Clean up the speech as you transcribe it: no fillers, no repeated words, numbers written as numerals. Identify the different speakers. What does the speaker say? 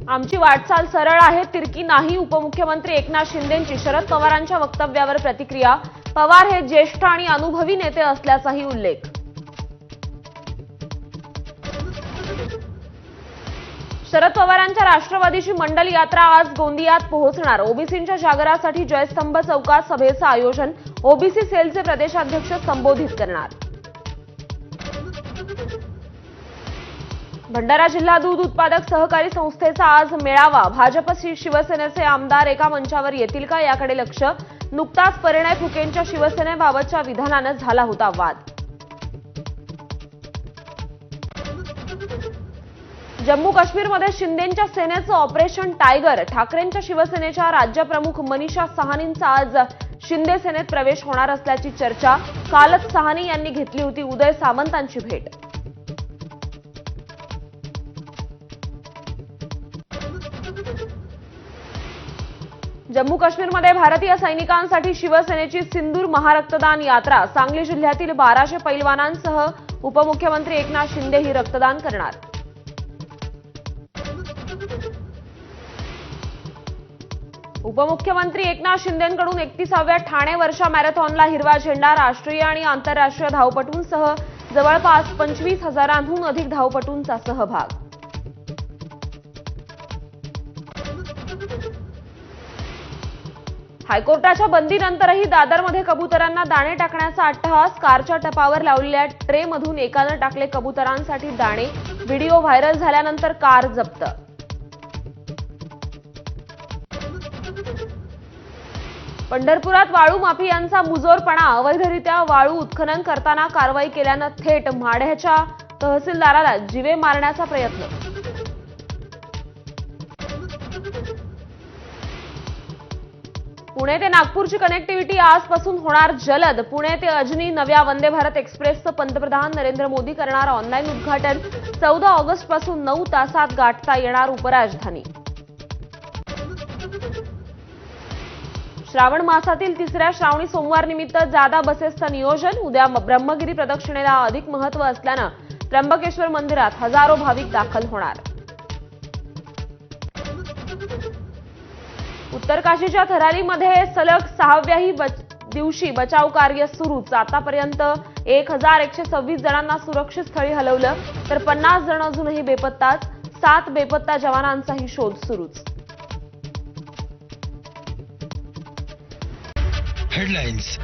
Speaker 1: आमची वाटचाल सरळ आहे, तिरकी नाही. उपमुख्यमंत्री एकनाथ शिंदेंची शरद पवारांच्या वक्तव्यावर प्रतिक्रिया. पवार हे ज्येष्ठ आणि अनुभवी नेते असल्याचाही उल्लेख. शरद पवारांच्या राष्ट्रवादीची मंडल यात्रा आज गोंदियात पोहोचणार. ओबीसींच्या जागरासाठी जयस्तंभ चौकात सभेचं आयोजन. ओबीसी सेलचे प्रदेशाध्यक्ष संबोधित करणार. भंडारा जिल्हा दूध उत्पादक सहकारी संस्थेचा आज मेळावा. भाजप शिवसेनेचे आमदार एका मंचावर येतील का, याकडे लक्ष. नुकताच परिणय फुकेंच्या शिवसेनेबाबतच्या विधानानं झाला होता वाद. जम्मू काश्मीरमध्ये शिंदेंच्या सेनेचं ऑपरेशन टायगर. ठाकरेंच्या शिवसेनेच्या राज्यप्रमुख मनीषा साहनींचा आज शिंदे सेनेत प्रवेश होणार असल्याची चर्चा. कालच साहनी यांनी घेतली होती उदय सामंतांची भेट. जम्मू काश्मीरमध्ये भारतीय सैनिकांसाठी शिवसेनेची सिंदूर महारक्तदान यात्रा. सांगली जिल्ह्यातील 1200 पैलवानांसह उपमुख्यमंत्री एकनाथ शिंदे ही रक्तदान करणार. उपमुख्यमंत्री एकनाथ शिंदेंकडून 31व्या ठाणे वर्षा मॅरेथॉनला हिरवा झेंडा. राष्ट्रीय आणि आंतरराष्ट्रीय धावपटूंसह जवळपास 25,000हून अधिक धावपटूंचा सहभाग. हायकोर्टाच्या बंदीनंतरही दादरमध्ये कबुतरांना दाणे टाकण्याचा अट्टहास. कारच्या टपावर लावलेल्या ट्रेमधून एकानं टाकले कबुतरांसाठी दाणे. व्हिडिओ व्हायरल झाल्यानंतर कार जप्त. पंढरपुरात वाळू माफियांचा मुजोरपणा. अवैधरित्या वाळू उत्खनन करताना कारवाई केल्यानं थेट माढ्याच्या तहसीलदाराला जीवे मारण्याचा प्रयत्न. पुणे ते नागपूरची कनेक्टिव्हिटी आजपासून होणार जलद. पुणे ते अजनी नव्या वंदे भारत एक्सप्रेसचं पंतप्रधान नरेंद्र मोदी करणार ऑनलाईन उद्घाटन. 14 ऑगस्टपासून 9 तासात गाठता येणार उपराजधानी. श्रावण मासातील तिसऱ्या श्रावणी सोमवार निमित्त जादा बसेसचं नियोजन. उद्या ब्रह्मगिरी प्रदक्षिणेला अधिक महत्त्व असल्यानं त्र्यंबकेश्वर मंदिरात हजारो भाविक दाखल होणार. उत्तर काशीच्या थरालीमध्ये सलग 6व्याही दिवशी बचाव कार्य सुरूच. आतापर्यंत 1126 जणांना सुरक्षित स्थळी हलवलं, तर 50 जण अजूनही बेपत्ताच. 7 बेपत्ता जवानांचाही शोध सुरूच.
Speaker 2: हेडलाइन्स